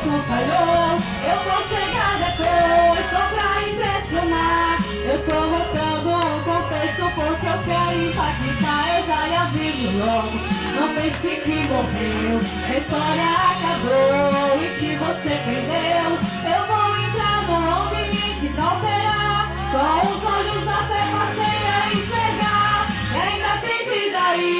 projeto falhou. Eu vou chegar depois só pra impressionar. Eu tô montando um contexto porque eu quero impactar. Eu já lhe aviso logo, não pense que morreu. A história acabou e que você perdeu. Eu vou entrar no ambiente não terá. Com os olhos até passei a enxergar. E ainda tem vida aí.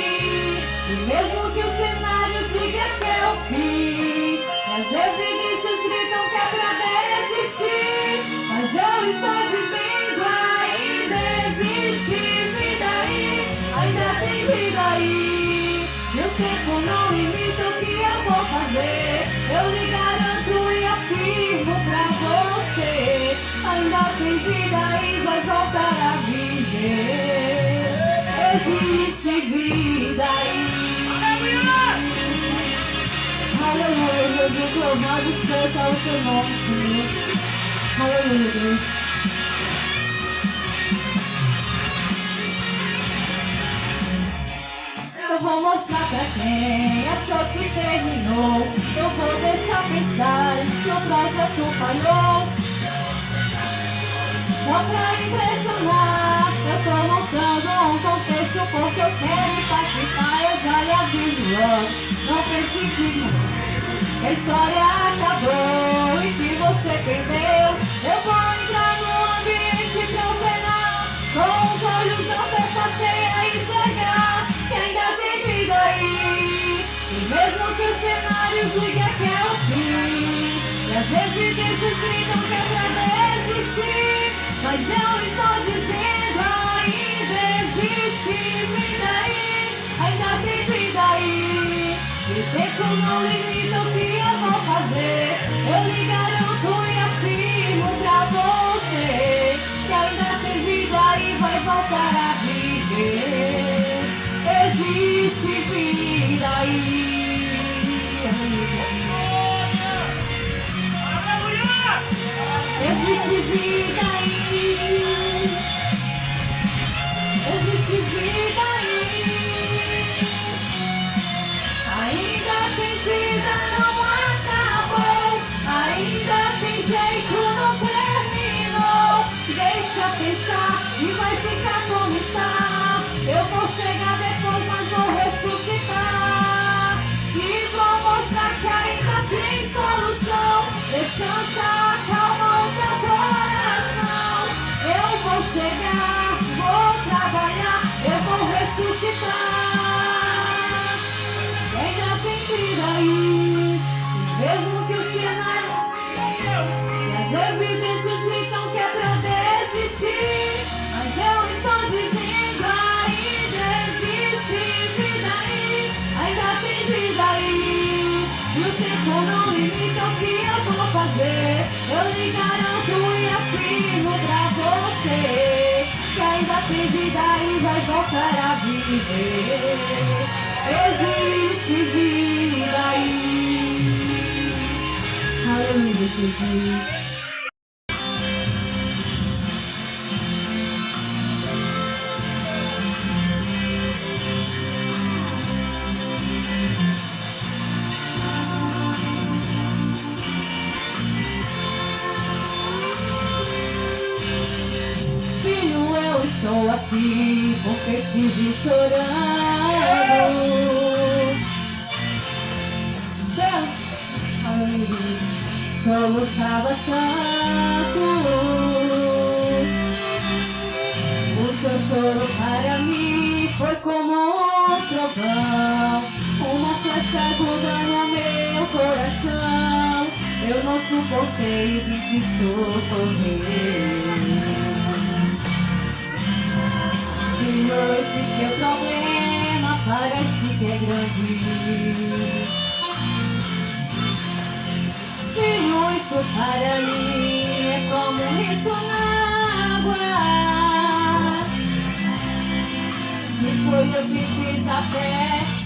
E mesmo que o cenário diga que é o fim, e as evidências gritam que é pra desistir, mas eu estou dizendo ainda existe vida aí. Ainda tem vida aí. E o tempo não limita o que eu vou fazer. Eu lhe garanto e afirmo pra você. Ainda tem vida aí, vai voltar a viver. Existe vida aí. Aleluia, Deus, louvado seja o seu nome, Senhor. Aleluia, Deus. Eu vou mostrar pra quem achou que terminou. Eu vou deixar pensar que o projeto falhou. Só pra impressionar, eu tô montando um contexto porque eu quero participar. Eu já lhe aviso logo, não pense que a história acabou e que você perdeu. Eu vou entrar no ambiente pra operar. Com os olhos até passei a enxergar. E ainda tem vida aí. E mesmo que o cenário diga que é o fim, e as evidências gritam que é pra desistir, mas eu estou dizendo ainda existe vida aí. Ainda tem vida aí. E o tempo não limita o que eu vou fazer. Eu lhe garanto e afirmo pra você que ainda tem vida aí, vai voltar a viver. Existe vida aí. Existe vida aí. Existe vida aí. Ainda tem vida, não acabou. Ainda tem jeito, não terminou. Deixa pensar e vai ficar como está. Eu vou chegar depois, mas vou ressuscitar. E vou mostrar que ainda tem solução. Descansa, calma o teu coração. Eu vou chegar, vou trabalhar, eu vou ressuscitar. Ainda tem vida aí. Mesmo que o cenário e as evidências gritam que é pra desistir, mas eu estou dizendo ainda existe vida aí. Ainda tem vida aí. E o tempo não limita o que eu vou fazer. Eu lhe garanto e afirmo pra você que ainda tem vida aí, vai voltar a viver. Existe vida aí. Aleluia, Jesus. Filho, eu estou aqui porque te vi chorando. Soluçava tanto. O seu choro para mim foi como um trovão, uma flecha agudando meu coração. Eu não suportei e vi que socorrer. Senhor, esse teu problema parece que é grande. Senhor, isso para mim é como um rito na água. E foi eu que fiz a fé,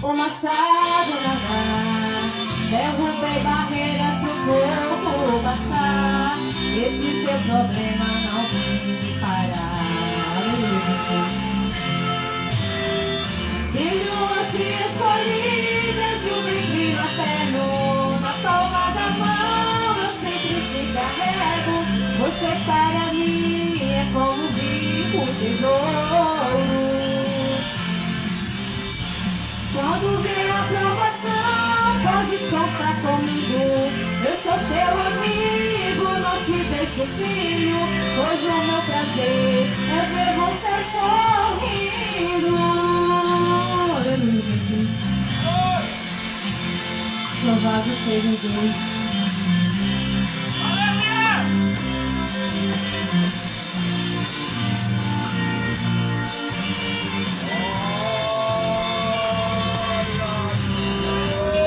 o machado nadar. Derrubei barreiras pro corpo passar. Esse teu problema não tem parar. Filho, te escolhi desde o brinquinho até na palma da mão. para mim é como rico tesouro. Quando vier a provação, pode contar comigo. Eu sou teu amigo, não te deixo filho, pois o meu prazer é ver você sorrindo. Louvado seja Deus.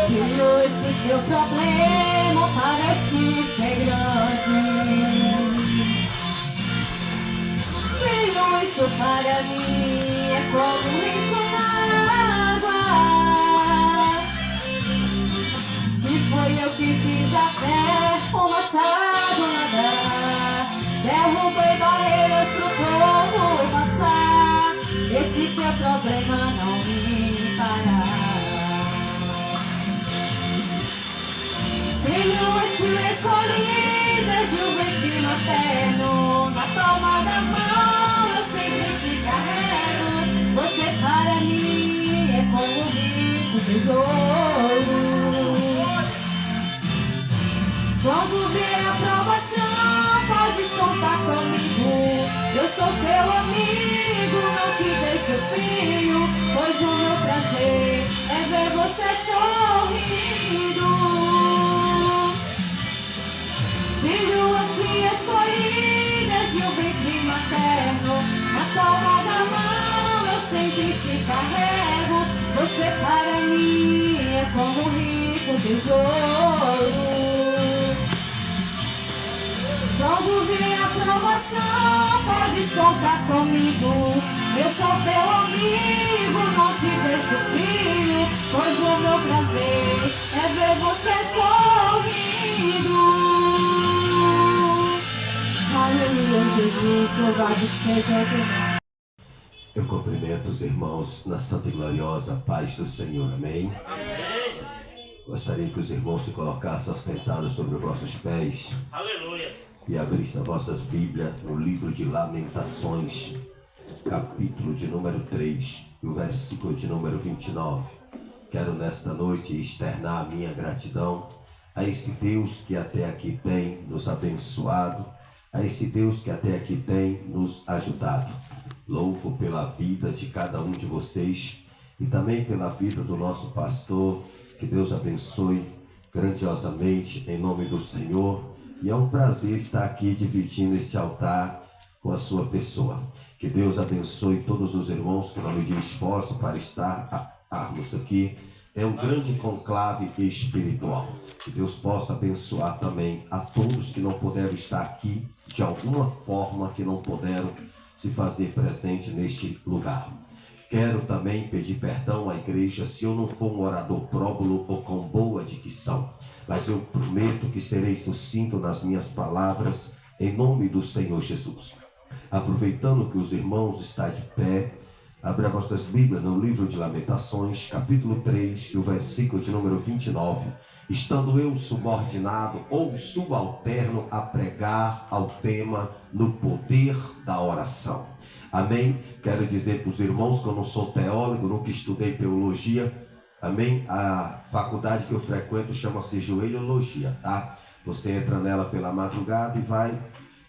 Filho, esse teu problema parece ser grande. Filho, isso para mim é como rico na água. Se foi eu que fiz a fé, o passado nadar, derrubei barreiras pro povo passar. Esse teu problema não me parar. Filho, eu te escolhi desde o ventre materno. Na palma da mão eu sempre te carrego. Você para mim é como um rico tesouro. Quando vier a provação, pode contar comigo. Eu sou teu amigo, não te deixo filho, pois o meu prazer é ver você sorrindo. Filho, eu te escolhi desde o ventre materno. Na palma da mão eu sempre te carrego. Você para mim é como um rico tesouro. Quando vier a provação, pode contar comigo. Eu sou teu amigo, não te deixo filho, pois o meu prazer é ver você sorrindo. Aleluia, Jesus, louvado seja Deus. Eu cumprimento os irmãos na santa e gloriosa paz do Senhor, amém? Amém. Gostaria que os irmãos se colocassem ostentados sobre os vossos pés. Aleluia. E abrissem as vossas Bíblias no livro de Lamentações, capítulo de número 3, e o versículo de número 29. Quero nesta noite externar a minha gratidão a esse Deus que até aqui tem nos abençoado, a esse Deus que até aqui tem nos ajudado. Louvo pela vida de cada um de vocês e também pela vida do nosso pastor. Que Deus abençoe grandiosamente em nome do Senhor. E é um prazer estar aqui dividindo este altar com a sua pessoa. Que Deus abençoe todos os irmãos que não mediam esforço para estarmos aqui. É um grande conclave espiritual. Que Deus possa abençoar também a todos que não puderam estar aqui de alguma forma, que não puderam se fazer presente neste lugar. Quero também pedir perdão à igreja se eu não for um orador próbulo ou com boa dicção. Mas eu prometo que serei sucinto nas minhas palavras, em nome do Senhor Jesus. Aproveitando que os irmãos estão de pé, abra vossas Bíblias no livro de Lamentações, capítulo 3, e o versículo de número 29. Estando eu subordinado ou subalterno a pregar ao tema no poder da oração. Amém? Quero dizer para os irmãos que eu não sou teólogo, nunca estudei teologia. Amém? A faculdade que eu frequento chama-se Joelhologia, tá? Você entra nela pela madrugada e vai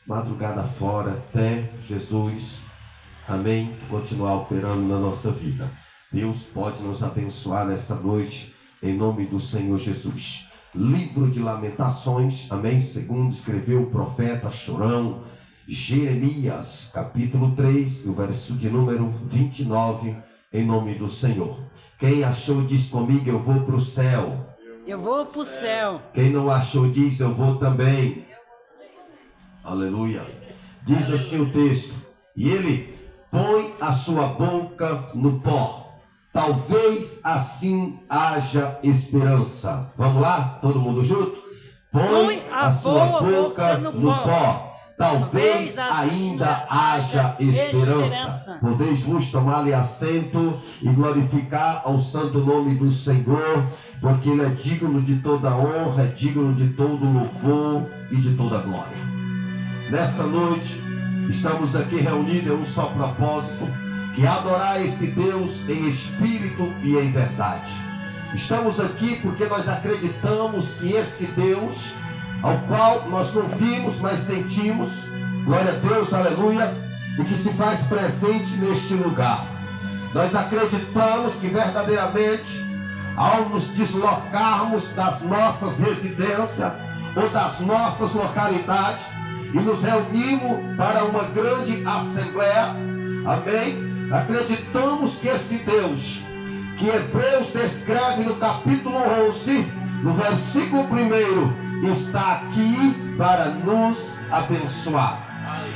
madrugada fora até Jesus, amém, continuar operando na nossa vida. Deus pode nos abençoar nessa noite, em nome do Senhor Jesus. Livro de Lamentações, amém, segundo escreveu o profeta chorão Jeremias, capítulo 3, o verso de número 29, em nome do Senhor. Quem achou diz comigo, eu vou para o céu. Eu vou para o céu. Quem não achou diz, eu vou também. Aleluia. Diz assim o texto. E ele põe a sua boca no pó. Talvez assim haja esperança. Vamos lá? Todo mundo junto? Põe a sua boca no pó. Talvez ainda haja esperança. Podeis vos tomar-lhe assento e glorificar ao santo nome do Senhor, porque Ele é digno de toda honra, é digno de todo louvor e de toda glória. nesta noite, estamos aqui reunidos em um só propósito, que é adorar esse Deus em espírito e em verdade. Estamos aqui porque nós acreditamos que esse Deus, ao qual nós não vimos, mas sentimos, glória a Deus, aleluia, e que se faz presente neste lugar. Nós acreditamos que verdadeiramente, ao nos deslocarmos das nossas residências ou das nossas localidades e nos reunimos para uma grande assembleia, amém? Acreditamos que esse Deus, que Hebreus descreve no capítulo 11, no versículo 1, está aqui para nos abençoar.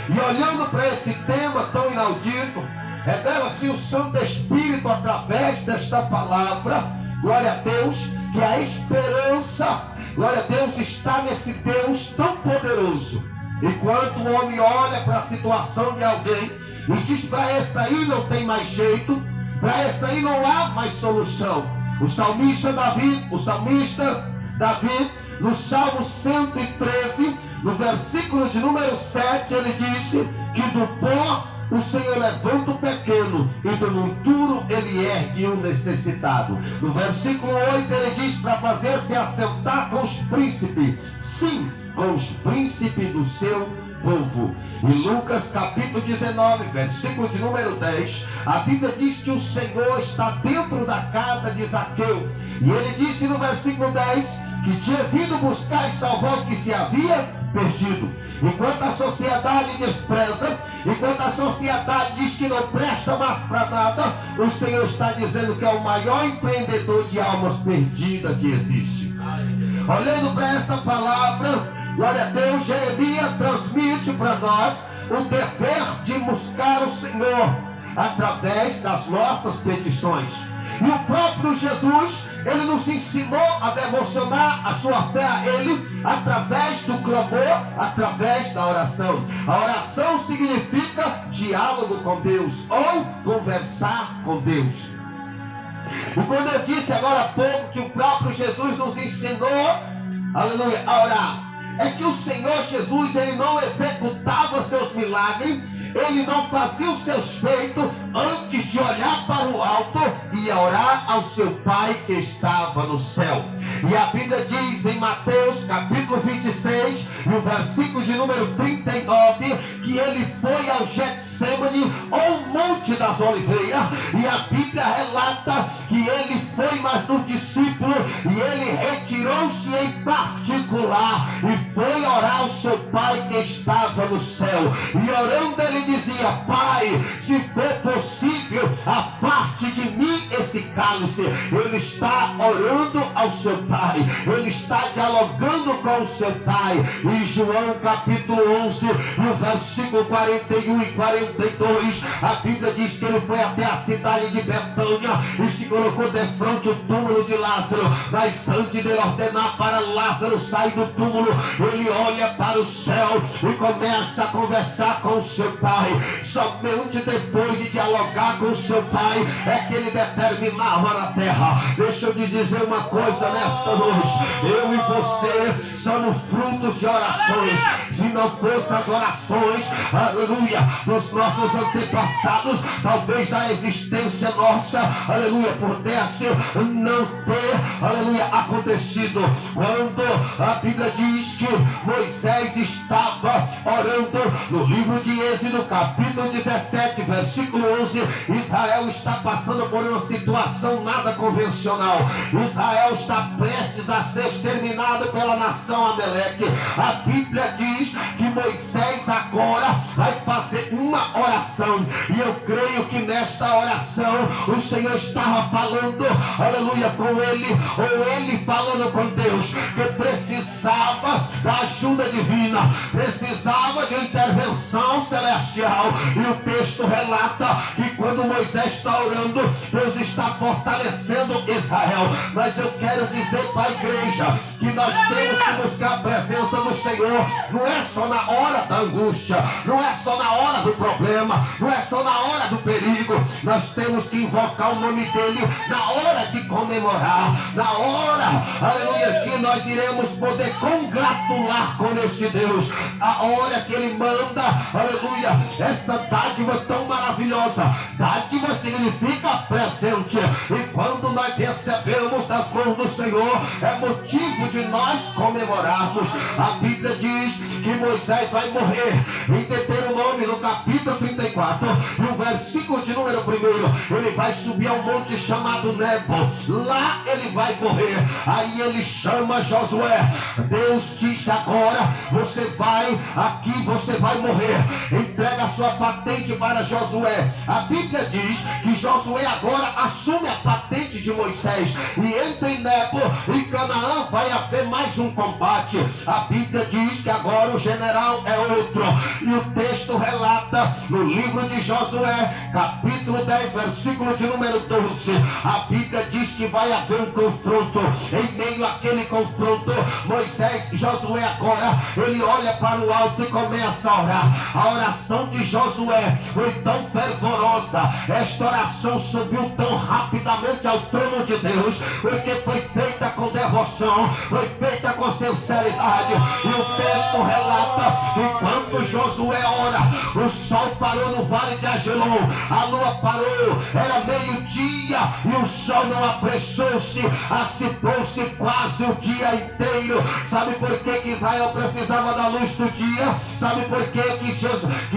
E olhando para esse tema tão inaudito, revela-se o Santo Espírito através desta palavra, glória a Deus, que a esperança, glória a Deus, está nesse Deus tão poderoso. Enquanto o homem olha para a situação de alguém e diz: para essa aí não tem mais jeito, para essa aí não há mais solução. O salmista Davi, no Salmo 113, no versículo de número 7, ele disse que do pó o Senhor levanta o pequeno e do monturo ele ergue o necessitado. No versículo 8 ele diz para fazer-se assentar com os príncipes, sim, com os príncipes do seu povo. Em Lucas capítulo 19, versículo de número 10, a Bíblia diz que o Senhor está dentro da casa de Zaqueu. E ele disse no versículo 10 que tinha vindo buscar e salvar o que se havia perdido. Enquanto a sociedade despreza, enquanto a sociedade diz que não presta mais para nada, o Senhor está dizendo que é o maior empreendedor de almas perdidas que existe. Olhando para esta palavra, glória a Deus, Jeremias transmite para nós o dever de buscar o Senhor através das nossas petições. E o próprio Jesus, ele nos ensinou a devocionar a sua fé a ele através do clamor, através da oração. A oração significa diálogo com Deus ou conversar com Deus. E quando eu disse agora há pouco que o próprio Jesus nos ensinou, aleluia, a orar, é que o Senhor Jesus, ele não executava seus milagres, ele não fazia os seus feitos antes de olhar para o alto e orar ao seu Pai que estava no céu. E a Bíblia diz em Mateus capítulo 26, no versículo de número 39, que ele foi ao Getsemane, ou Monte das Oliveiras, e a Bíblia relata que ele foi mais do discípulo e ele retirou-se em particular e foi orar ao seu Pai que estava no céu. E orando ele dizia: Pai, se for possível, afaste de mim esse cálice. Ele está orando ao seu Pai, ele está dialogando com o seu Pai. E João capítulo 11, no versículo 41 e 42, a Bíblia diz que ele foi até a cidade de Betânia e se colocou de frente ao túmulo de Lázaro. Mas antes de ele ordenar para Lázaro sair do túmulo, ele olha para o céu e começa a conversar com o seu Pai. Somente depois de dialogar com o seu Pai é que ele determinava na terra. Deixa eu te dizer uma coisa nesta noite: eu e você somos frutos de orações. Se não fossem as orações, aleluia, dos nossos antepassados, talvez a existência nossa, aleluia, pudesse não ter, aleluia, acontecido. Quando a Bíblia diz que Moisés estava orando no livro de Êxodo capítulo 17, versículo 11, Israel está passando por uma situação nada convencional. Israel está prestes a ser exterminado pela nação Amaleque. A Bíblia diz que Moisés agora vai fazer uma oração, e eu creio que nesta oração o Senhor estava falando, aleluia, com ele, ou ele falando com Deus, que precisava da ajuda divina, precisava de intervenção celestial. E o texto relata que quando Moisés está orando, Deus está fortalecendo Israel. Mas eu quero dizer para a igreja que nós temos que buscar a presença do Senhor, não é só na hora da angústia, não é só na hora do problema, não é só na hora do perigo. Nós temos que invocar o nome dele na hora de comemorar, na hora, aleluia, que nós iremos poder congratular com esse Deus, a hora que Ele manda, aleluia, essa dádiva tão maravilhosa. Dádiva significa presente, e quando nós recebemos das mãos do Senhor, é motivo de nós comemorarmos. A Bíblia diz que Moisés vai morrer em Deuteronômio, no capítulo 34, no versículo de número 1, ele vai subir ao monte chamado Nebo. Lá ele vai morrer. Aí ele chama Josué. Deus disse: agora você vai aqui, você vai morrer. Entrega a sua patente para Josué. A Bíblia diz que Josué agora assume a patente de Moisés, e entre Nebo e Canaã vai haver mais um combate. A Bíblia diz que agora o general é outro, e o texto relata no livro de Josué, capítulo 10, versículo de número 12, a Bíblia diz que vai haver um confronto. Em meio àquele confronto, Moisés, Josué agora, ele olha para o alto e começa a orar. A oração de Josué foi tão fervorosa, esta oração subiu tão rapidamente ao trono de Deus, porque foi feita com devoção, foi feita com sinceridade. E o texto relata que quando Josué ora, o sol parou no vale de Ajelon, a lua parou, era meio-dia, e o sol não apressou-se, assipou-se quase o dia inteiro. Sabe por que Israel precisava da luz do dia? Sabe por que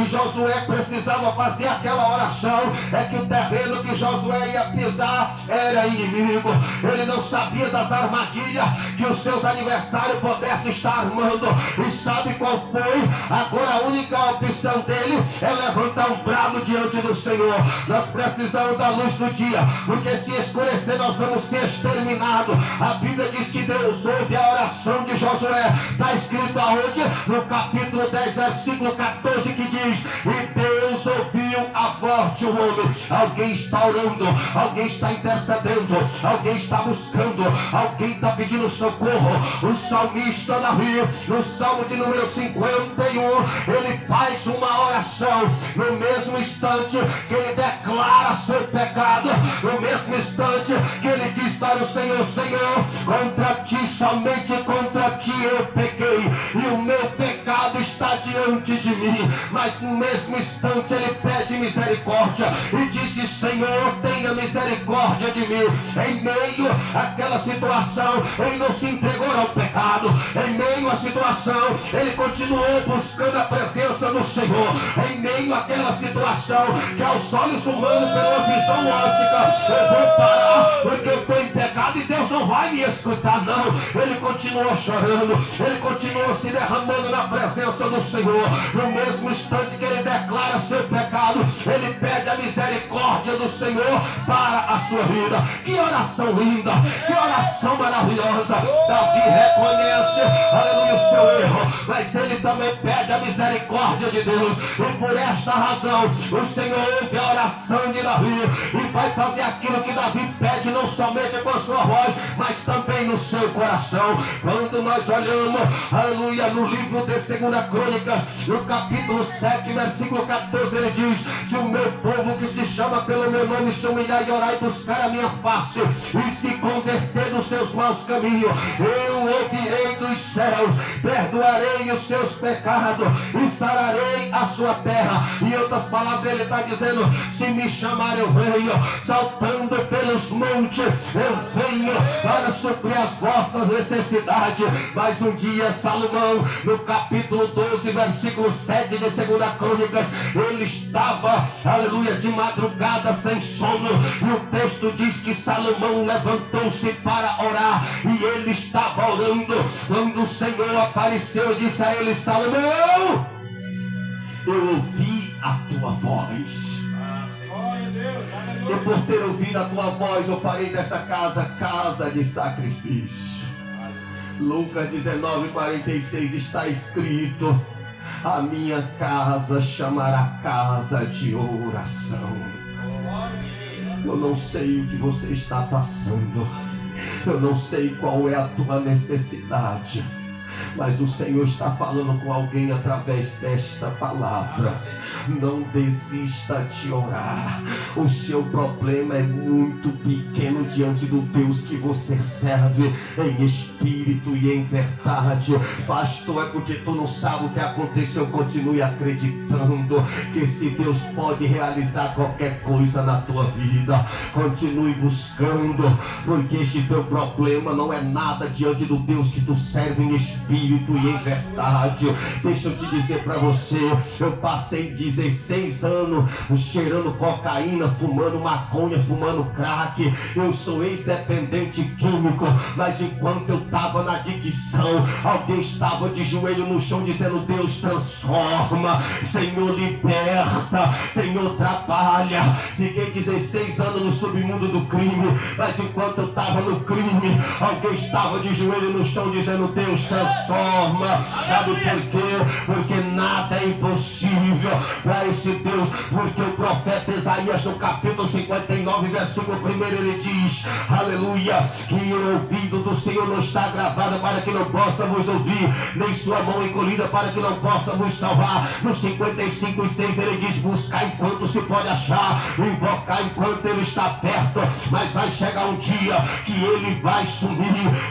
Josué precisava fazer aquela oração? É que o terreno que Josué ia pisar era inimigo. Ele não sabia das armadilhas que os seus adversários pudessem estar armando. E sabe qual foi? Agora a única opção dele é levantar um brado diante do Senhor. Nós precisamos da luz do dia, porque se escurecer nós vamos ser exterminados. A Bíblia diz que Deus ouve a oração de Josué. Está escrito aonde? No capítulo 10, versículo 14, que diz: e Deus ouviu a voz de um homem. Alguém está orando, alguém está intercedendo, alguém está buscando, alguém está pedindo socorro. O salmista Davi, no Salmo de número 51, ele faz uma oração. No mesmo instante que ele declara seu pecado, no mesmo instante que ele diz para o Senhor: Senhor, contra ti, somente contra ti eu pequei, e o meu pecado está diante de mim. Mas no mesmo instante ele pede misericórdia e disse: Senhor, tenha misericórdia de mim. Em meio àquela situação, ele não se entregou ao pecado. Em meio à situação, ele continuou buscando a presença do Senhor. Em meio àquela situação que aos olhos humanos, pela visão ótica, eu vou parar porque eu estou em pecado e Deus não vai me escutar, não. Ele continuou chorando, ele continuou se derramando na presença do Senhor. No mesmo instante que ele declara seu pecado, ele pede a misericórdia do Senhor para a sua vida. Que oração linda, que oração maravilhosa. Davi reconhece, aleluia, o seu erro, mas ele também pede a misericórdia de Deus. E por esta razão, o Senhor ouve a oração de Davi e vai fazer aquilo que Davi pede, não somente com a sua voz, mas também no seu coração. Quando nós olhamos, aleluia, no livro de 2 Crônicas, no capítulo 7, versículo 14, ele diz: se o meu povo que se chama pelo meu nome se humilhar e orar e buscar a minha face e se converter dos seus maus caminhos, eu ouvirei dos céus, perdoarei os seus pecados e sararei a sua terra. Em outras palavras, ele está dizendo: se me chamar eu venho, saltando pelos montes eu venho para suprir as vossas necessidades. Mas um dia Salomão, no capítulo 12, versículo 7 de 2 Crônicas, ele estava, aleluia, de madrugada sem sono, e o texto diz que Salomão levantou-se para orar, e ele estava orando quando o Senhor apareceu e disse a ele: Salomão, eu ouvi a tua voz, e por ter ouvido a tua voz eu farei dessa casa casa de sacrifício. Lucas 19:46 está escrito: a minha casa chamará casa de oração. Eu não sei o que você está passando, eu não sei qual é a tua necessidade, mas o Senhor está falando com alguém através desta palavra. Não desista de orar. O seu problema é muito pequeno diante do Deus que você serve em espírito e em verdade. Pastor, é porque tu não sabe o que aconteceu. Continue acreditando que esse Deus pode realizar qualquer coisa na tua vida. Continue buscando, porque este teu problema não é nada diante do Deus que tu serve em espírito e em verdade. Deixa eu te dizer para você, eu passei 16 anos cheirando cocaína, fumando maconha, fumando crack. Eu sou ex-dependente químico, mas enquanto eu estava na adicção, alguém estava de joelho no chão dizendo: Deus transforma, Senhor liberta, Senhor trabalha. Fiquei 16 anos no submundo do crime, mas enquanto eu estava no crime, alguém estava de joelho no chão dizendo: Deus transforma. Sabe por quê? Porque nada é impossível para esse Deus. Porque o profeta Isaías, no capítulo 59, versículo 1, ele diz: aleluia, que o ouvido do Senhor não está gravado para que não possa vos ouvir, nem sua mão encolhida para que não possa vos salvar. No 55:6 ele diz: buscar enquanto se pode achar, invocar enquanto ele está perto. Mas vai chegar um dia que ele vai sumir.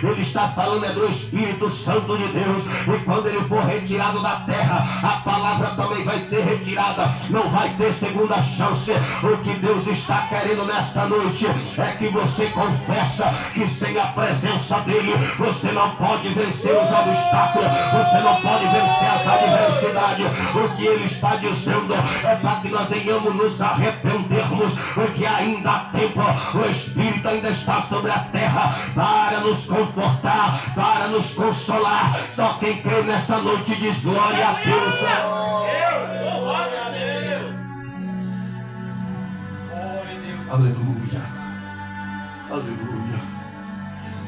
Ele está falando é do Espírito Santo de Deus, e quando ele for retirado da terra, a palavra também vai ser retirada. Não vai ter segunda chance. O que Deus está querendo nesta noite é que você confessa que sem a presença dele você não pode vencer os obstáculos, você não pode vencer as adversidades. O que ele está dizendo é para que nós venhamos nos arrependermos, porque ainda há tempo. O Espírito ainda está sobre a terra para nos confortar, para nos consolar. Só quem crê nessa noite diz glória a Deus. Aleluia, aleluia.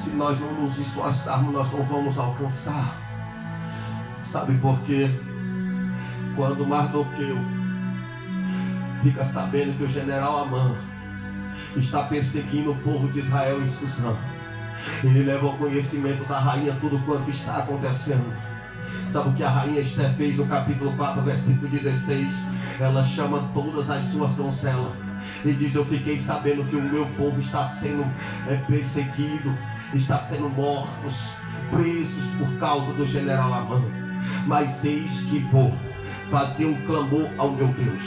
Se nós não nos esforçarmos, nós não vamos alcançar. Sabe por quê? Quando Mardoqueu fica sabendo que o general Amã está perseguindo o povo de Israel em Susã, ele leva ao conhecimento da rainha tudo quanto está acontecendo. Sabe o que a rainha Esther fez no capítulo 4, versículo 16? Ela chama todas as suas donzelas e diz: eu fiquei sabendo que o meu povo está sendo perseguido, está sendo mortos, presos por causa do general Amã. Mas eis que vou fazer um clamor ao meu Deus.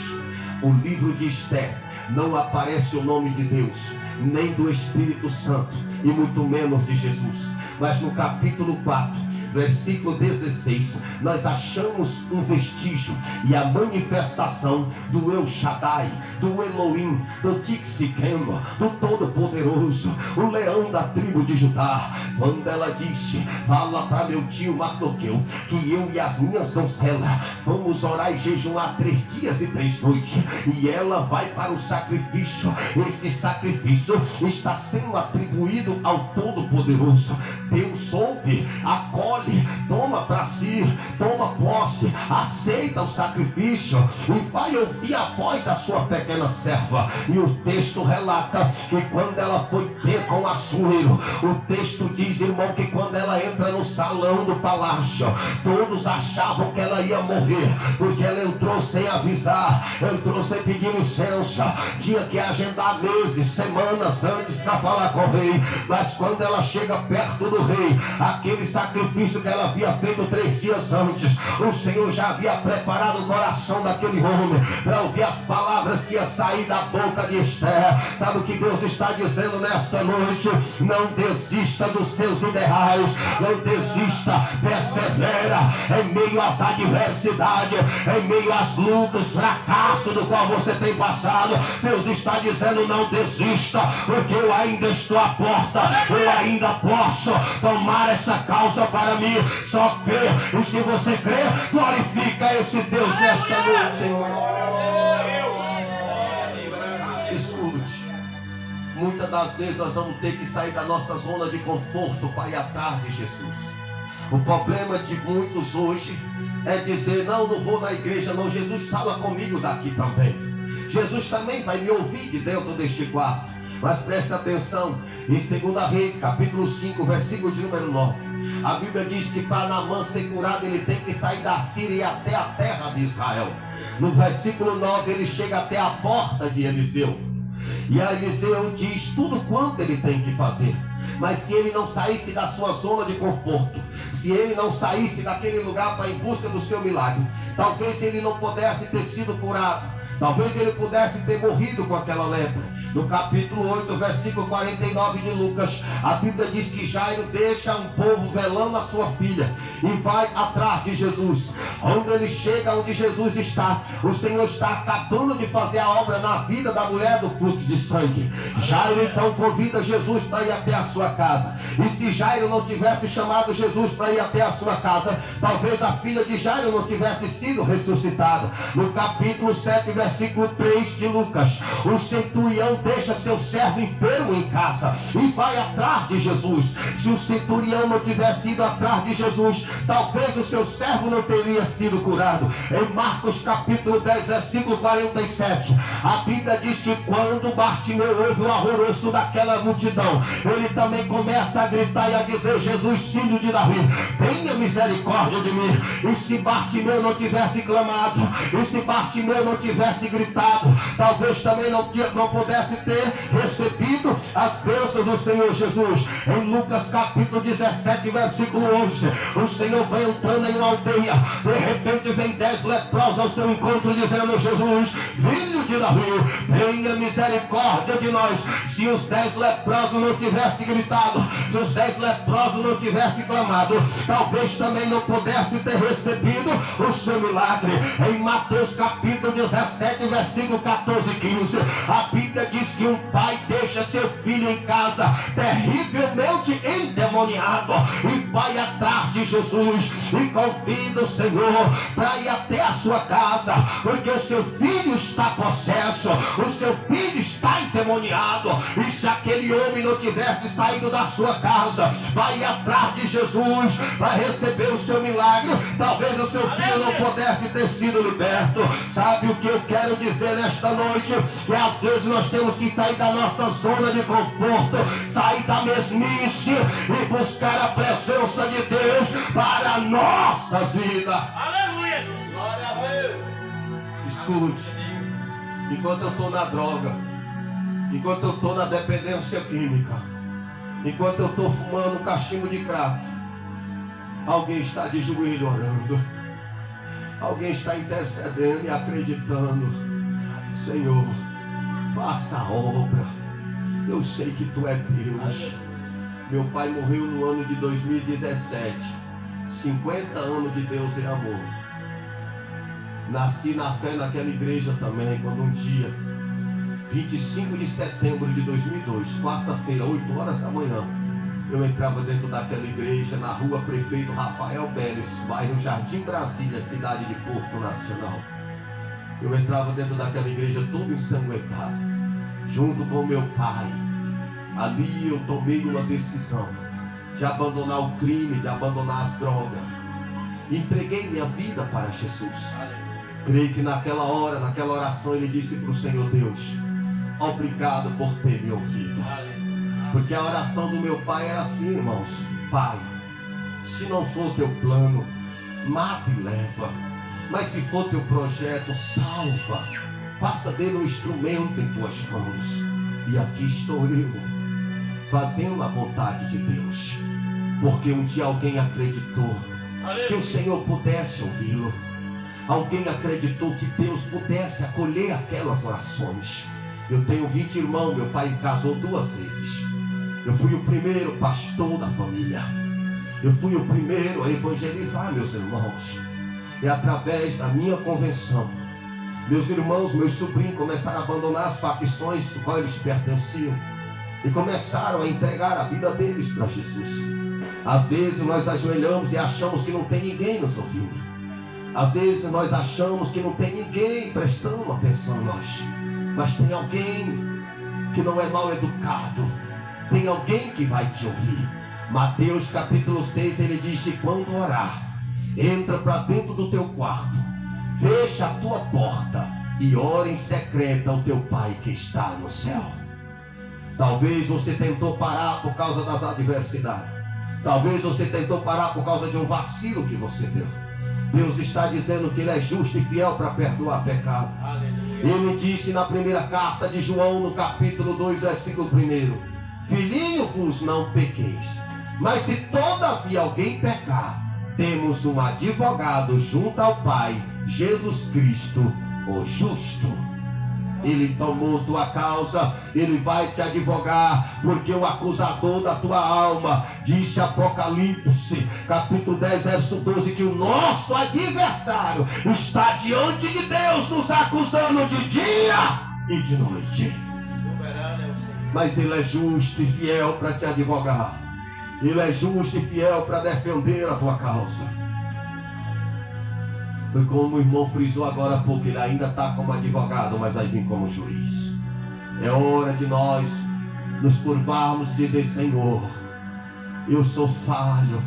O livro de Esther não aparece o nome de Deus, nem do Espírito Santo, e muito menos de Jesus. Mas no capítulo 4, versículo 16, nós achamos um vestígio e a manifestação do El Shaddai, do Elohim, do Tixikema, do Todo-Poderoso, o leão da tribo de Judá. Quando ela disse: fala para meu tio Mardoqueu que eu e as minhas donzelas vamos orar e jejuar 3 dias e 3 noites, e ela vai para o sacrifício. Esse sacrifício está sendo atribuído ao Todo-Poderoso. Deus ouve, acolhe, toma para si, toma posse, aceita o sacrifício e vai ouvir a voz da sua pequena serva. E o texto relata que quando ela foi ter com Assuero, o texto diz, irmão, que quando ela entra no salão do palácio, todos achavam que ela ia morrer, porque ela entrou sem avisar, entrou sem pedir licença, tinha que agendar meses, semanas antes para falar com o rei. Mas quando ela chega perto do rei, aquele sacrifício que ela havia feito 3 dias antes, o Senhor já havia preparado o coração daquele homem para ouvir as palavras que ia sair da boca de Esther. Sabe o que Deus está dizendo nesta noite? Não desista dos seus ideais, não desista, persevera em meio às adversidades, em meio às lutas, fracasso do qual você tem passado. Deus está dizendo: não desista, porque eu ainda estou à porta, eu ainda posso tomar essa causa para mim. Só crê, e se você crê, glorifica esse Deus nesta noite. Escute, muitas das vezes nós vamos ter que sair da nossa zona de conforto para ir atrás de Jesus. O problema de muitos hoje é dizer: não vou na igreja não, Jesus fala comigo daqui também, Jesus também vai me ouvir de dentro deste quarto. Mas preste atenção, em 2 Reis, capítulo 5, versículo de número 9. A Bíblia diz que para Naamã ser curado, ele tem que sair da Síria e até a terra de Israel. No versículo 9, ele chega até a porta de Eliseu. E a Eliseu diz tudo quanto ele tem que fazer. Mas se ele não saísse da sua zona de conforto, se ele não saísse daquele lugar para ir em busca do seu milagre, talvez ele não pudesse ter sido curado, talvez ele pudesse ter morrido com aquela lepra. No capítulo 8, versículo 49 de Lucas, a Bíblia diz que Jairo deixa um povo velando a sua filha e vai atrás de Jesus. Onde ele chega, onde Jesus está, o Senhor está acabando de fazer a obra na vida da mulher do fluxo de sangue. Jairo então convida Jesus para ir até a sua casa. E se Jairo não tivesse chamado Jesus para ir até a sua casa, talvez a filha de Jairo não tivesse sido ressuscitada. No capítulo 7, versículo 3 de Lucas, o centurião deixa seu servo enfermo em casa e vai atrás de Jesus. Se o centurião não tivesse ido atrás de Jesus, talvez o seu servo não teria sido curado. Em Marcos capítulo 10, versículo 47, a Bíblia diz que quando Bartimeu ouve o alvoroço daquela multidão, ele também começa a gritar e a dizer: Jesus, filho de Davi, tenha misericórdia de mim. E se Bartimeu não tivesse clamado, e se Bartimeu não tivesse gritado, talvez também não pudesse ter recebido as bênçãos do Senhor Jesus. Em Lucas capítulo 17, versículo 11, o Senhor vai entrando em uma aldeia. De repente vem 10 leprosos ao seu encontro, dizendo: Jesus, filho de Davi, tenha misericórdia de nós. Se os 10 leprosos não tivessem gritado, se os 10 leprosos não tivessem clamado, talvez também não pudesse ter recebido o seu milagre. Em Mateus capítulo 17, versículo 14 e 15, a Bíblia diz que um pai deixa seu filho em casa, terrivelmente endemoniado, e vai atrás de Jesus e convida o Senhor para ir até a sua casa, porque o seu filho está possesso, o seu filho está endemoniado. E se aquele homem não tivesse saído da sua casa, vai ir atrás de Jesus para receber o seu milagre, talvez o seu filho não pudesse ter sido liberto. Sabe o que eu quero dizer nesta noite? Que às vezes nós temos que sair da nossa zona de conforto, sair da mesmice e buscar a presença de Deus para nossas vidas. Aleluia, Jesus. Glória a Deus. Escute, enquanto eu estou na droga, enquanto eu estou na dependência química, enquanto eu estou fumando um cachimbo de crack, alguém está de joelho orando, alguém está intercedendo e acreditando. Senhor, faça a obra. Eu sei que Tu é Deus. Meu pai morreu no ano de 2017. 50 anos de Deus e amor. Nasci na fé naquela igreja também, quando um dia, 25 de setembro de 2002, quarta-feira, 8 horas da manhã, eu entrava dentro daquela igreja, na rua Prefeito Rafael Pérez, bairro Jardim Brasília, cidade de Porto Nacional. Eu entrava dentro daquela igreja todo ensanguentado, junto com meu pai. Ali eu tomei uma decisão de abandonar o crime, de abandonar as drogas. Entreguei minha vida para Jesus. Creio que naquela hora, naquela oração, ele disse para o Senhor: Deus, obrigado por ter me ouvido. Porque a oração do meu pai era assim, irmãos: Pai, se não for teu plano, mata e leva. Mas se for teu projeto, salva. Faça dele um instrumento em tuas mãos. E aqui estou eu, fazendo a vontade de Deus. Porque um dia alguém acreditou que o Senhor pudesse ouvi-lo. Alguém acreditou que Deus pudesse acolher aquelas orações. Eu tenho 20 irmãos, meu pai casou 2 vezes. Eu fui o primeiro pastor da família. Eu fui o primeiro a evangelizar meus irmãos. E através da minha convenção, meus irmãos, meus sobrinhos começaram a abandonar as facções do qual eles pertenciam e começaram a entregar a vida deles para Jesus. Às vezes nós ajoelhamos e achamos que não tem ninguém nos ouvindo. Às vezes nós achamos que não tem ninguém prestando atenção a nós. Mas tem alguém que não é mal educado. Tem alguém que vai te ouvir. Mateus capítulo 6, ele diz que quando orar, entra para dentro do teu quarto, fecha a tua porta e ora em secreto ao teu Pai que está no céu. Talvez você tentou parar por causa das adversidades. Talvez você tentou parar por causa de um vacilo que você deu. Deus está dizendo que Ele é justo e fiel para perdoar pecado. Ele disse na primeira carta de João, no capítulo 2, versículo 1: Filhinho-vos, não pequeis. Mas se todavia alguém pecar, temos um advogado junto ao Pai, Jesus Cristo, o justo. Ele tomou tua causa, Ele vai te advogar, porque o acusador da tua alma, diz Apocalipse, capítulo 10, verso 12, que o nosso adversário está diante de Deus, nos acusando de dia e de noite. Soberano é o Senhor. Mas Ele é justo e fiel para te advogar. Ele é justo e fiel para defender a tua causa. Foi como o irmão frisou agora há pouco, ele ainda está como advogado, mas vai vir como juiz. É hora de nós nos curvarmos e dizer: Senhor, eu sou falho,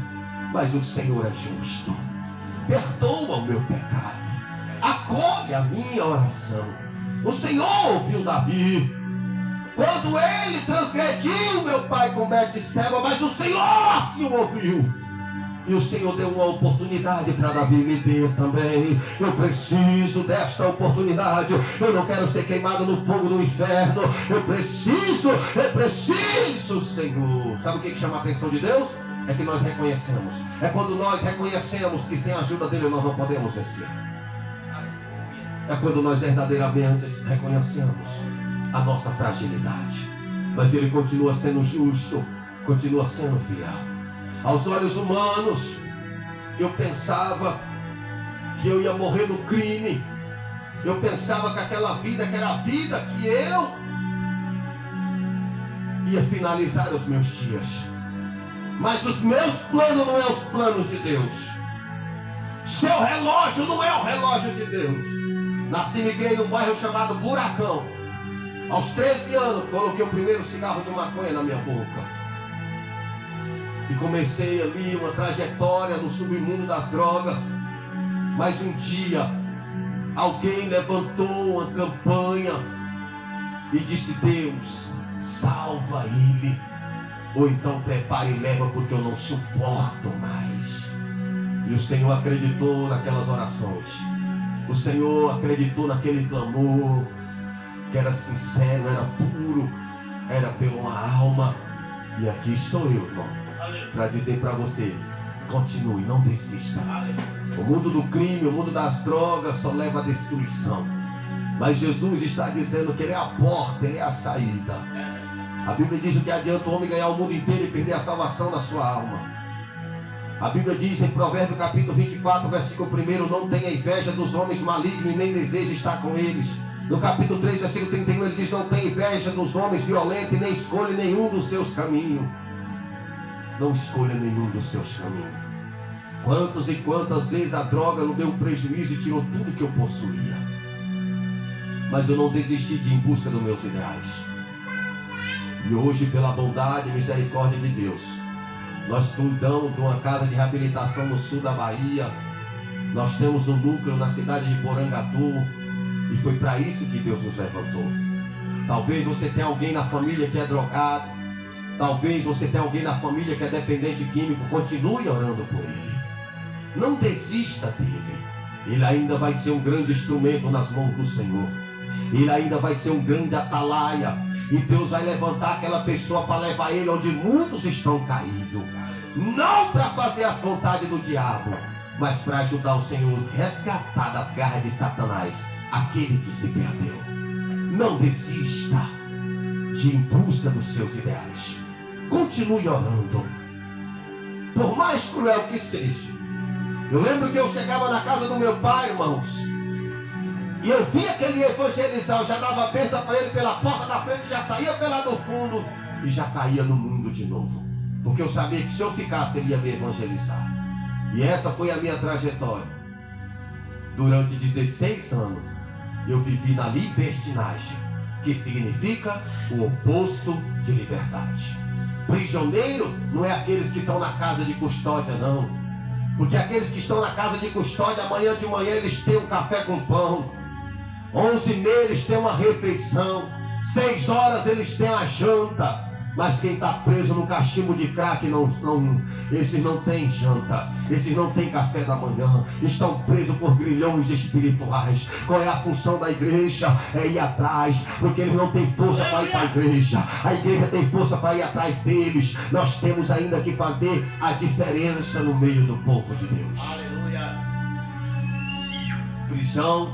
mas o Senhor é justo. Perdoa o meu pecado, acolhe a minha oração. O Senhor ouviu Davi quando ele transgrediu, meu pai, com Betseba, mas o Senhor assim o ouviu. E o Senhor deu uma oportunidade para Davi me ter também. Eu preciso desta oportunidade. Eu não quero ser queimado no fogo do inferno. Eu preciso, Senhor. Sabe o que chama a atenção de Deus? É que nós reconhecemos. É quando nós reconhecemos que sem a ajuda dele nós não podemos vencer. É quando nós verdadeiramente reconhecemos a nossa fragilidade. Mas Ele continua sendo justo, continua sendo fiel. Aos olhos humanos, eu pensava que eu ia morrer no crime. Eu pensava que aquela vida, que era a vida que eu ia finalizar os meus dias. Mas os meus planos não são os planos de Deus. Seu relógio não é o relógio de Deus. Nasci e migrei num bairro chamado Buracão. Aos 13 anos, coloquei o primeiro cigarro de maconha na minha boca. E comecei ali uma trajetória no submundo das drogas. Mas um dia, alguém levantou uma campanha e disse: Deus, salva ele. Ou então prepare e leva, porque eu não suporto mais. E o Senhor acreditou naquelas orações. O Senhor acreditou naquele clamor, que era sincero, era puro, era pela uma alma. E aqui estou eu, irmão, para dizer para você: continue, não desista. O mundo do crime, o mundo das drogas só leva à destruição. Mas Jesus está dizendo que Ele é a porta, Ele é a saída. A Bíblia diz que adianta o homem ganhar o mundo inteiro e perder a salvação da sua alma. A Bíblia diz em Provérbios capítulo 24, versículo 1: não tenha inveja dos homens malignos e nem deseje estar com eles. No capítulo 3, versículo 31, ele diz: não tenha inveja dos homens violentos e nem escolha nenhum dos seus caminhos. Não escolha nenhum dos seus caminhos. Quantas e quantas vezes a droga não deu prejuízo e tirou tudo que eu possuía. Mas eu não desisti de ir em busca dos meus ideais. E hoje, pela bondade e misericórdia de Deus, nós cuidamos de uma casa de reabilitação no sul da Bahia. Nós temos um núcleo na cidade de Porangatu. E foi para isso que Deus nos levantou. Talvez você tenha alguém na família que é drogado. Talvez você tenha alguém na família que é dependente químico. Continue orando por ele. Não desista dele. Ele ainda vai ser um grande instrumento nas mãos do Senhor. Ele ainda vai ser um grande atalaia. E Deus vai levantar aquela pessoa para levar ele onde muitos estão caídos. Não para fazer as vontades do diabo, mas para ajudar o Senhor a resgatar das garras de Satanás aquele que se perdeu. Não desista de ir em busca dos seus ideais. Continue orando. Por mais cruel que seja. Eu lembro que eu chegava na casa do meu pai, irmãos, e eu via aquele evangelizar, eu já dava a bênção para ele pela porta da frente, já saía pela do fundo e já caía no mundo de novo. Porque eu sabia que se eu ficasse, ele ia me evangelizar. E essa foi a minha trajetória. Durante 16 anos, eu vivi na libertinagem, que significa o oposto de liberdade. Prisioneiro não é aqueles que estão na casa de custódia, não. Porque aqueles que estão na casa de custódia, amanhã de manhã eles têm um café com pão. 11h30 eles têm uma refeição. 6 horas eles têm a janta. Mas quem está preso no cachimbo de crack, esses não têm janta, esses não têm café da manhã, estão presos por grilhões espirituais. Qual é a função da igreja? É ir atrás, porque eles não têm força para ir para a igreja tem força para ir atrás deles. Nós temos ainda que fazer a diferença no meio do povo de Deus. Aleluia. Prisão,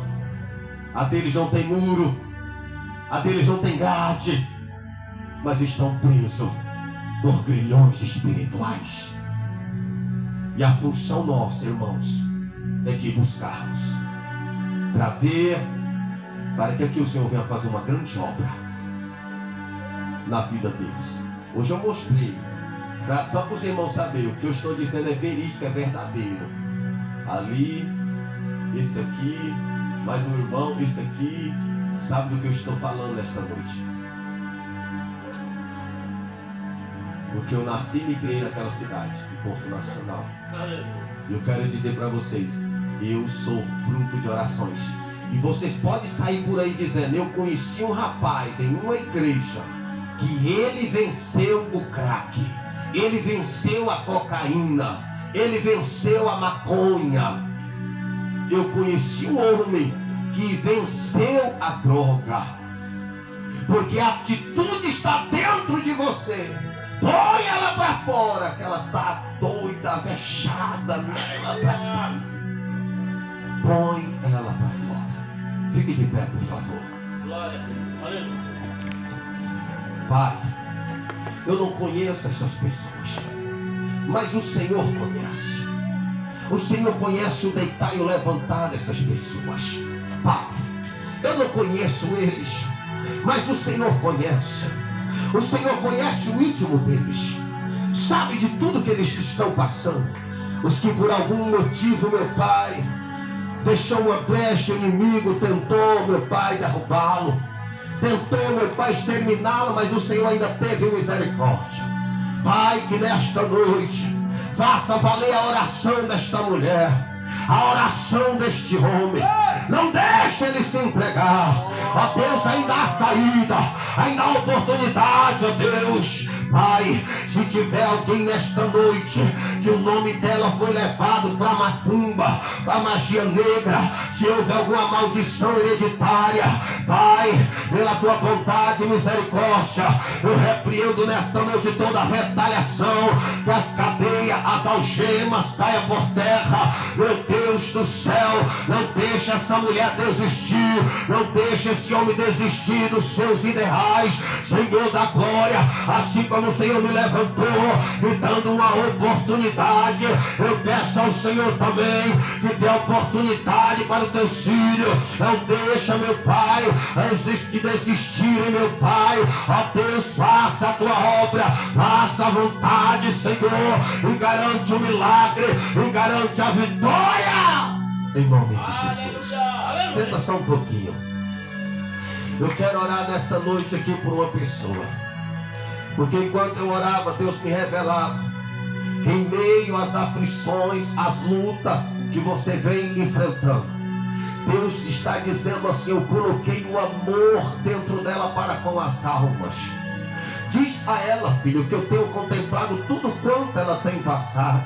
a deles não tem muro, a deles não tem grade, mas estão presos por grilhões espirituais. E a função nossa, irmãos, é de buscarmos, trazer, para que aqui o Senhor venha fazer uma grande obra na vida deles. Hoje eu mostrei, só para os irmãos saberem, o que eu estou dizendo é verídico, é verdadeiro. Ali, esse aqui, mais um irmão, esse aqui, sabe do que eu estou falando nesta noite. Porque eu nasci e me criei naquela cidade, em Porto Nacional. E eu quero dizer para vocês, eu sou fruto de orações. E vocês podem sair por aí dizendo, eu conheci um rapaz em uma igreja, que ele venceu o crack, ele venceu a cocaína, ele venceu a maconha. Eu conheci um homem que venceu a droga. Porque a atitude está dentro de você. Põe ela para fora, que ela está doida, vexada nela para sair. Põe ela para fora. Fique de pé, por favor. Glória a Deus. Aleluia. Pai, eu não conheço essas pessoas, mas o Senhor conhece. O Senhor conhece o deitar e o levantar dessas pessoas. Pai, eu não conheço eles, mas o Senhor conhece. O Senhor conhece o íntimo deles, sabe de tudo que eles estão passando. Os que por algum motivo, meu Pai, deixou uma brecha, o inimigo tentou, meu Pai, derrubá-lo, tentou, meu Pai, exterminá-lo, mas o Senhor ainda teve misericórdia. Pai, que nesta noite faça valer a oração desta mulher, a oração deste homem. Não deixe ele se entregar. Ó Deus, ainda há saída, ainda há oportunidade, ó Deus. Pai, se tiver alguém nesta noite que o nome dela foi levado para macumba, para magia negra, se houve alguma maldição hereditária, Pai, pela tua bondade e misericórdia, eu repreendo nesta noite toda a retaliação, que as cadeias, as algemas caiam por terra. Meu Deus do céu, não deixe essa mulher desistir, não deixe esse homem desistir dos seus ideais, Senhor da glória. Assim como o Senhor me levantou, me dando uma oportunidade, eu peço ao Senhor também que dê oportunidade para os teus filhos. Não deixa, meu Pai, desistirem, meu Pai. Ó Deus, faça a tua obra, faça a vontade, Senhor, e garante o milagre, e garante a vitória, em nome de Jesus. Senta só um pouquinho. Eu quero orar nesta noite aqui por uma pessoa, porque enquanto eu orava, Deus me revelava que em meio às aflições, às lutas que você vem enfrentando, Deus está dizendo assim: eu coloquei o amor dentro dela para com as almas. Diz a ela, filho, que eu tenho contemplado tudo quanto ela tem passado.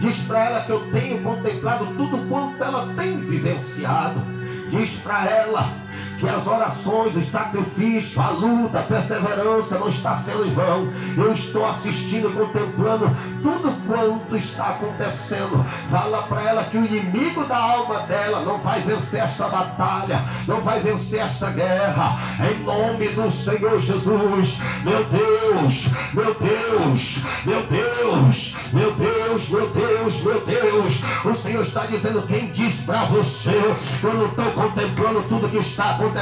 Diz para ela que eu tenho contemplado tudo quanto ela tem vivenciado. Diz para ela que as orações, os sacrifícios, a luta, a perseverança não está sendo em vão. Eu estou assistindo e contemplando tudo quanto está acontecendo. Fala para ela que o inimigo da alma dela não vai vencer esta batalha, não vai vencer esta guerra, em nome do Senhor Jesus. Meu Deus, meu Deus, meu Deus, meu Deus, meu Deus, meu Deus. O Senhor está dizendo: quem disse para você que eu não estou contemplando tudo que está acontecendo?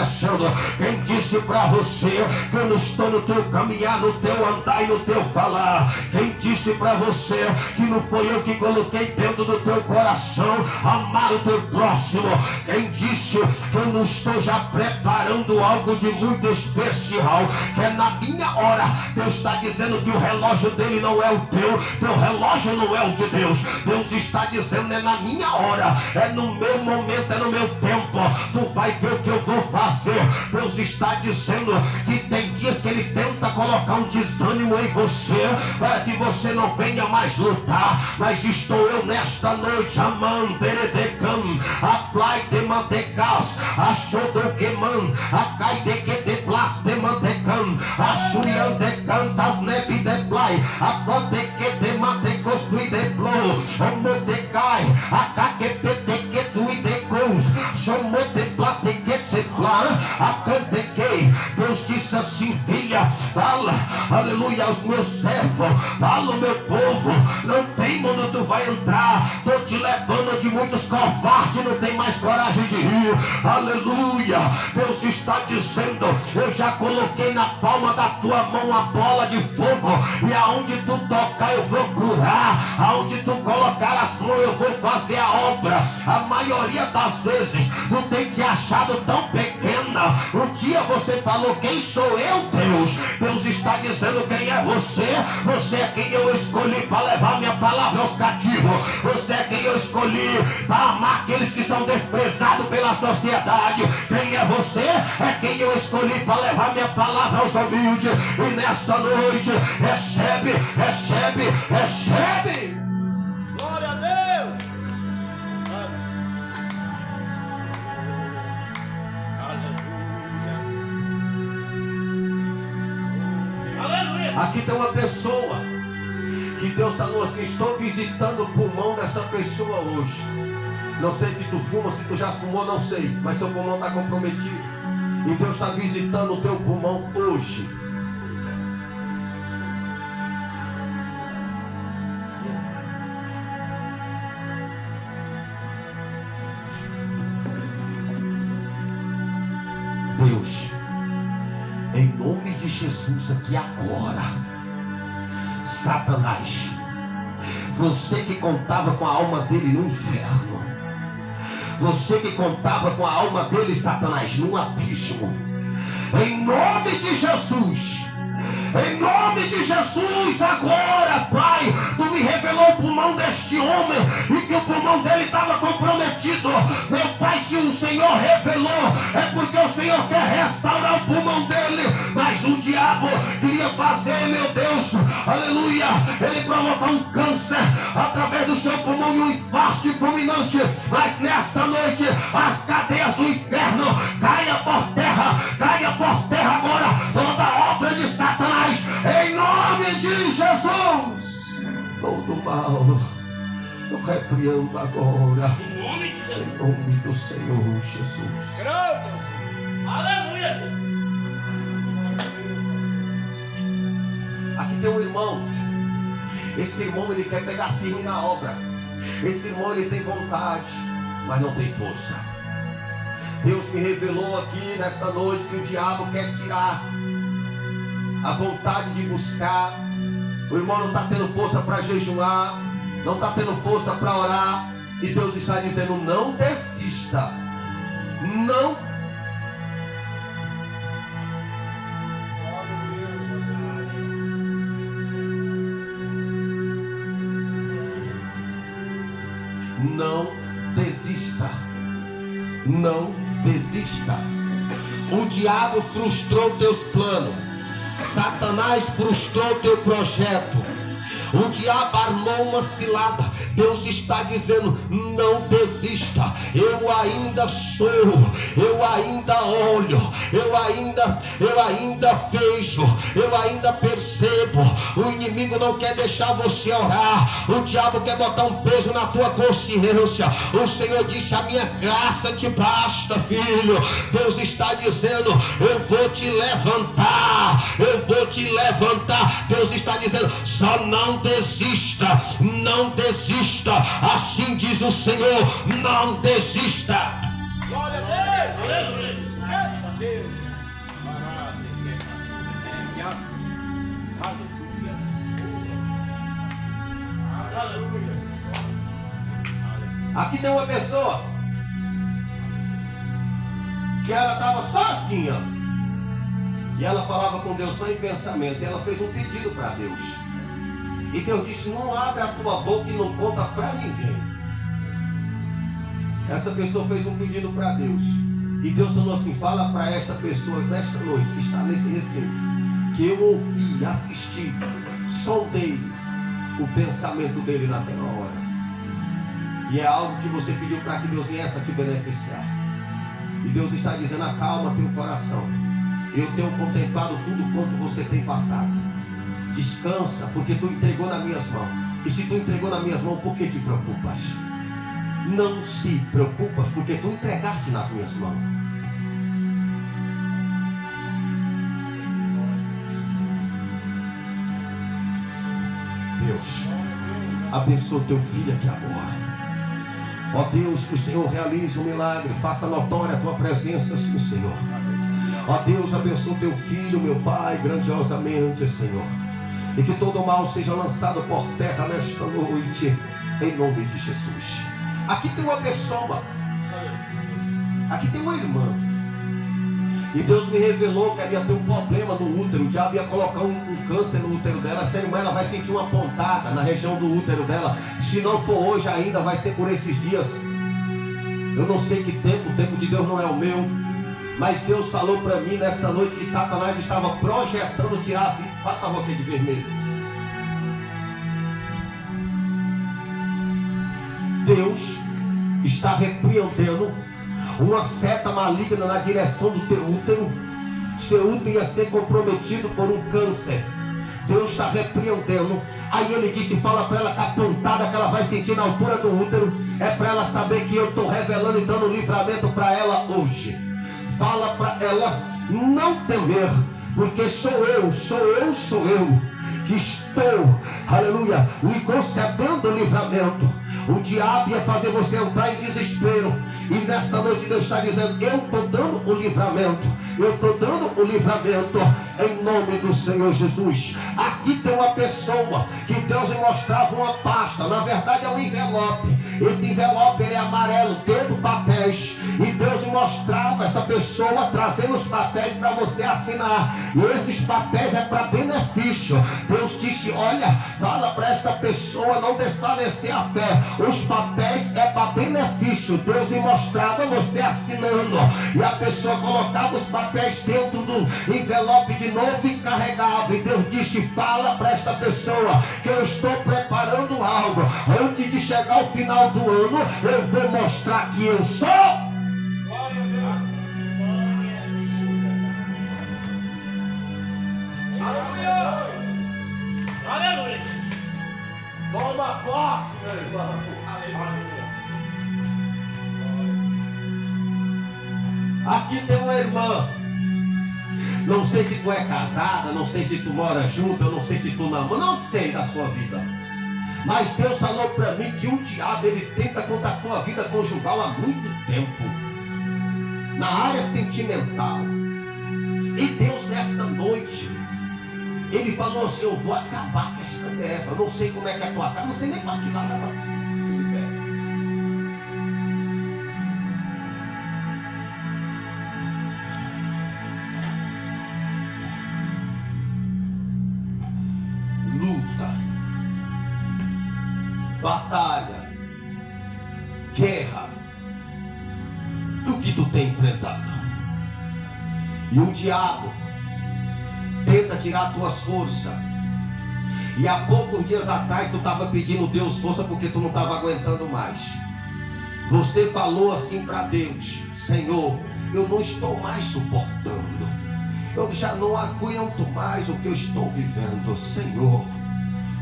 Quem disse para você que eu não estou no teu caminhar, no teu andar e no teu falar? Quem disse para você que não foi eu que coloquei dentro do teu coração amar o teu próximo? Quem disse que eu não estou já preparando algo de muito especial, que é na minha hora? Deus está dizendo que o relógio dele não é o teu relógio não é o de Deus. Deus está dizendo: é na minha minha hora, é no meu momento, é no meu tempo. Tu vai ver o que eu vou fazer. Deus está dizendo que tem dias que Ele tenta colocar um desânimo em você, para que você não venha mais lutar. Mas estou eu nesta noite, amanteredecam, aplai de mantecas, achodo que man, acai de que de plaste mantecam, achurian de cantas nebi de play, apote que de mantecos tu de blow, omotecai, acaque pete que tu de cous, chomote plate que se plan, acantequei. Deus disse assim: filha, fala, aleluia, aos meus servos, fala, meu povo, não tem mundo tu vai entrar, tô te levando de muitos covardes, não tem mais coragem de ir, aleluia. Deus está dizendo: eu já coloquei na palma da tua mão a bola de fogo, e aonde tu tocar eu vou curar, aonde tu colocar as mãos eu vou fazer a obra. A maioria das vezes tu tem te achado tão pequena. Um dia você falou: quem sou eu, Deus? Deus está dizendo: quem é você? Você é quem eu escolhi para levar minha palavra aos cativos. Você é quem eu escolhi para amar aqueles que são desprezados pela sociedade. Quem é você? É quem eu escolhi para levar minha palavra aos humildes. E nesta noite, recebe, recebe, recebe. Glória a Deus. Aleluia. Aqui tem uma pessoa que Deus falou assim: estou visitando o pulmão dessa pessoa hoje. Não sei se tu fuma, se tu já fumou, não sei, mas seu pulmão está comprometido. E Deus está visitando o teu pulmão hoje. Deus, em nome de Jesus, aqui agora, Satanás, você que contava com a alma dele no inferno, você que contava com a alma dele, Satanás, no abismo, em nome de Jesus, em nome de Jesus, agora, Pai, tu me revelou o pulmão deste homem e que o pulmão dele estava comprometido. Meu Pai, se o Senhor revelou, é porque o Senhor quer restaurar o pulmão dele. Mas o diabo queria fazer, meu Deus, aleluia, ele provocar um câncer através do seu pulmão e um infarto fulminante. Mas nesta noite, as cadeias do inferno caia por terra agora, toda obra de Satanás, em nome de Jesus. Todo mal eu repreendo agora, Em nome de Jesus. em nome do Senhor Jesus. Graças ao Senhor. Aleluia, Jesus. Aqui tem um irmão. Esse irmão, ele quer pegar firme na obra. Esse irmão, ele tem vontade, mas não tem força. Deus me revelou aqui nesta noite que o diabo quer tirar a vontade de buscar. O irmão não está tendo força para jejuar, não está tendo força para orar. E Deus está dizendo: não desista. Não. Não desista. Não desista. O diabo frustrou teus planos. Satanás frustrou teu projeto. O diabo armou uma cilada. Deus está dizendo: não desista. Eu ainda sou, eu ainda olho, eu ainda vejo, eu ainda percebo. O inimigo não quer deixar você orar. O diabo quer botar um peso na tua consciência. O Senhor disse: a minha graça te basta, filho. Deus está dizendo: eu vou te levantar, eu vou te levantar. Deus está dizendo: só não desista, não desista. Assim diz o Senhor: não desista. Glória a Deus. Aleluia. Eita Deus. Aleluia. Aleluia. Aqui tem uma pessoa que ela estava sozinha e ela falava com Deus só em pensamento. E ela fez um pedido para Deus. E Deus disse: não abre a tua boca e não conta para ninguém. Essa pessoa fez um pedido para Deus. E Deus falou assim: fala para esta pessoa nesta noite, que está nesse recinto, que eu ouvi, assisti, sondei o pensamento dele naquela hora. E é algo que você pediu para que Deus viesse a te beneficiar. E Deus está dizendo: acalma teu coração. Eu tenho contemplado tudo quanto você tem passado. Descansa, porque tu entregou nas minhas mãos. E se tu entregou nas minhas mãos, por que te preocupas? Não se preocupas, porque tu entregaste nas minhas mãos. Deus, abençoa teu filho aqui agora. Ó Deus, que o Senhor realize um milagre, faça notória a tua presença, sim, Senhor. Ó Deus, abençoa teu filho, meu Pai, grandiosamente, Senhor. E que todo mal seja lançado por terra nesta noite, em nome de Jesus. Aqui tem uma pessoa, aqui tem uma irmã. E Deus me revelou que ela ia ter um problema no útero. O diabo ia colocar um câncer no útero dela. Essa irmã, ela vai sentir uma pontada na região do útero dela. Se não for hoje ainda, vai ser por esses dias. Eu não sei que tempo, o tempo de Deus não é o meu. Mas Deus falou para mim nesta noite que Satanás estava projetando tirar a vida. Faça favor aqui de vermelho. Deus está repreendendo uma seta maligna na direção do teu útero. Seu útero ia ser comprometido por um câncer. Deus está repreendendo. Aí ele disse: fala para ela que a pontada que ela vai sentir na altura do útero é para ela saber que eu estou revelando e dando livramento para ela hoje. Fala para ela não temer, porque sou eu que estou, aleluia, lhe concedendo livramento. O diabo ia fazer você entrar em desespero. E nesta noite Deus está dizendo: eu estou dando o livramento. Eu estou dando o livramento em nome do Senhor Jesus. Aqui tem uma pessoa que Deus me mostrava uma pasta. Na verdade é um envelope. Esse envelope ele é amarelo, dentro papéis. E Deus me mostrava essa pessoa trazendo os papéis para você assinar. E esses papéis é para benefício. Deus disse: olha, fala para esta pessoa não desfalecer a fé. Os papéis é para benefício. Deus me mostrava você assinando. E a pessoa colocava os papéis dentro do envelope de novo e carregava. E Deus disse: fala para esta pessoa que eu estou preparando algo. Antes de chegar ao final do ano, eu vou mostrar que eu sou. Aleluia! Aleluia! Toma posse, meu irmão! Aleluia! Aqui tem uma irmã. Não sei se tu é casada, não sei se tu mora junto, eu não sei se tu namora, não sei da sua vida. Mas Deus falou para mim que o diabo ele tenta contra a tua vida conjugal há muito tempo, na área sentimental. E Deus nesta noite ele falou assim: eu vou acabar com essa guerra. Eu não sei como é que é a tua casa, não sei nem para que lado ela. Luta, batalha, guerra, o que tu tem enfrentado. E o diabo tenta tirar tuas forças. E há poucos dias atrás tu estava pedindo Deus força porque tu não estava aguentando mais. Você falou assim para Deus: Senhor, eu não estou mais suportando. Eu já não aguento mais o que eu estou vivendo. Senhor,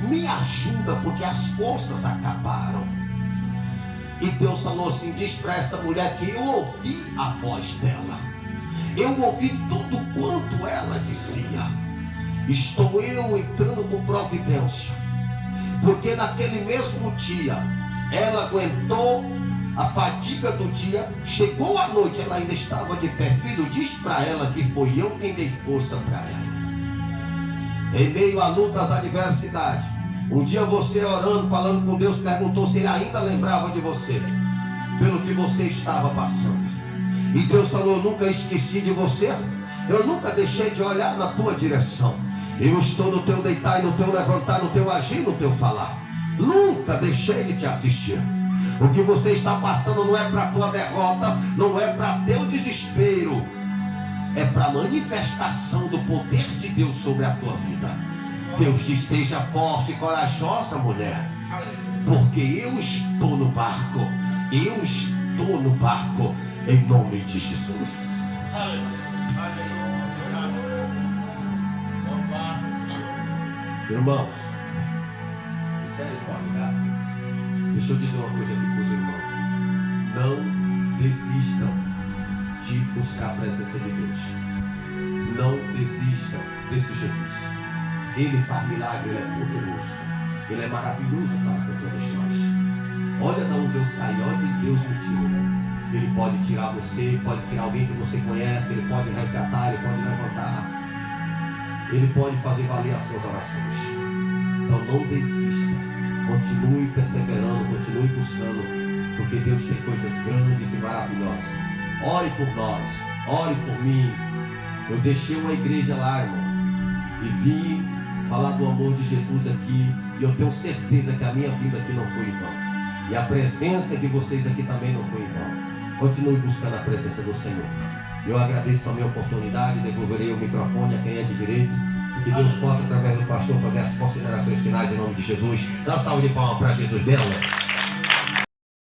me ajuda porque as forças acabaram. E Deus falou assim: diz para essa mulher que eu ouvi a voz dela. Eu ouvi tudo quanto ela dizia. Estou eu entrando com providência. Porque naquele mesmo dia ela aguentou a fadiga do dia. Chegou a noite, ela ainda estava de pé. Filho, diz para ela que foi eu quem dei força para ela. Em meio a lutas, adversidades. Um dia você orando, falando com Deus, perguntou se ele ainda lembrava de você, pelo que você estava passando. E Deus falou: eu nunca esqueci de você. Eu nunca deixei de olhar na tua direção. Eu estou no teu deitar e no teu levantar, no teu agir, no teu falar. Nunca deixei de te assistir. O que você está passando não é para a tua derrota, não é para teu desespero, é para a manifestação do poder de Deus sobre a tua vida. Deus diz: seja forte e corajosa, mulher, porque eu estou no barco, eu estou no barco, em nome de Jesus. Irmãos, misericórdia, deixa eu dizer uma coisa aqui para os irmãos: não desistam de buscar a presença de Deus, não desistam desse Jesus. Ele faz milagre, ele é poderoso, ele é maravilhoso para todos nós. Olha de onde eu saí, olha onde Deus me tirou. Ele pode tirar você, pode tirar alguém que você conhece, ele pode resgatar, ele pode levantar. Ele pode fazer valer as suas orações. Então não desista. Continue perseverando, continue buscando, porque Deus tem coisas grandes e maravilhosas. Ore por nós, ore por mim. Eu deixei uma igreja lá, irmão, e vim falar do amor de Jesus aqui. E eu tenho certeza que a minha vida aqui não foi em vão. E a presença de vocês aqui também não foi em vão. Continue buscando a presença do Senhor. Eu agradeço a minha oportunidade, devolverei o microfone a quem é de direito, e que Deus possa, através do pastor, fazer as considerações finais em nome de Jesus. Dá uma salva de palmas para Jesus, bela.